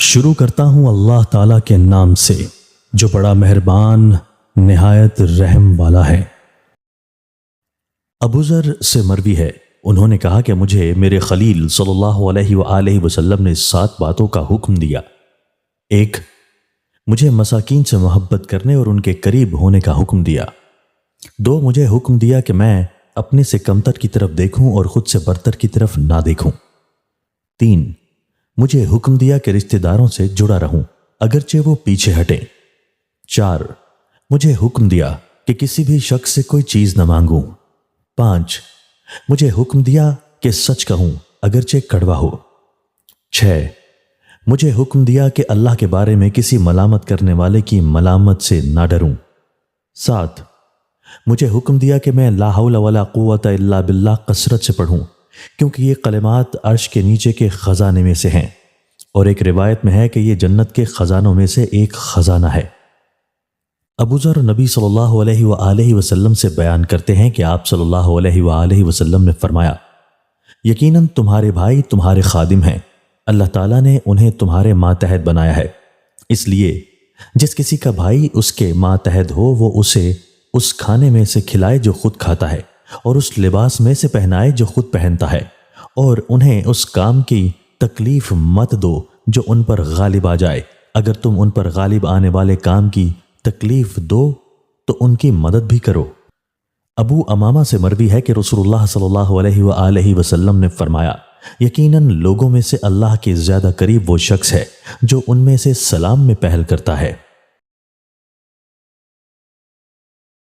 شروع کرتا ہوں اللہ تعالیٰ کے نام سے جو بڑا مہربان نہایت رحم والا ہے۔ ابو ذر سے مروی ہے، انہوں نے کہا کہ مجھے میرے خلیل صلی اللہ علیہ وآلہ وسلم نے 7 باتوں کا حکم دیا۔ 1، مجھے مساکین سے محبت کرنے اور ان کے قریب ہونے کا حکم دیا۔ 2، مجھے حکم دیا کہ میں اپنے سے کمتر کی طرف دیکھوں اور خود سے برتر کی طرف نہ دیکھوں۔ 3، مجھے حکم دیا کہ رشتہ داروں سے جڑا رہوں اگرچہ وہ پیچھے ہٹیں۔ 4، مجھے حکم دیا کہ کسی بھی شخص سے کوئی چیز نہ مانگوں۔ 5، مجھے حکم دیا کہ سچ کہوں اگرچہ کڑوا ہو۔ 6، مجھے حکم دیا کہ اللہ کے بارے میں کسی ملامت کرنے والے کی ملامت سے نہ ڈروں۔ 7، مجھے حکم دیا کہ میں لا حول ولا قوت الا باللہ کثرت سے پڑھوں کیونکہ یہ کلمات عرش کے نیچے کے خزانے میں سے ہیں، اور ایک روایت میں ہے کہ یہ جنت کے خزانوں میں سے ایک خزانہ ہے۔ ابو ذر نبی صلی اللہ علیہ وآلہ وسلم سے بیان کرتے ہیں کہ آپ صلی اللہ علیہ وآلہ وسلم نے فرمایا، یقیناً تمہارے بھائی تمہارے خادم ہیں، اللہ تعالیٰ نے انہیں تمہارے ماتحت بنایا ہے، اس لیے جس کسی کا بھائی اس کے ماتحت ہو وہ اسے اس کھانے میں سے کھلائے جو خود کھاتا ہے، اور اس لباس میں سے پہنائے جو خود پہنتا ہے، اور انہیں اس کام کی تکلیف مت دو جو ان پر غالب آ جائے، اگر تم ان پر غالب آنے والے کام کی تکلیف دو تو ان کی مدد بھی کرو۔ ابو امامہ سے مروی ہے کہ رسول اللہ صلی اللہ علیہ وآلہ وسلم نے فرمایا، یقیناً لوگوں میں سے اللہ کے زیادہ قریب وہ شخص ہے جو ان میں سے سلام میں پہل کرتا ہے۔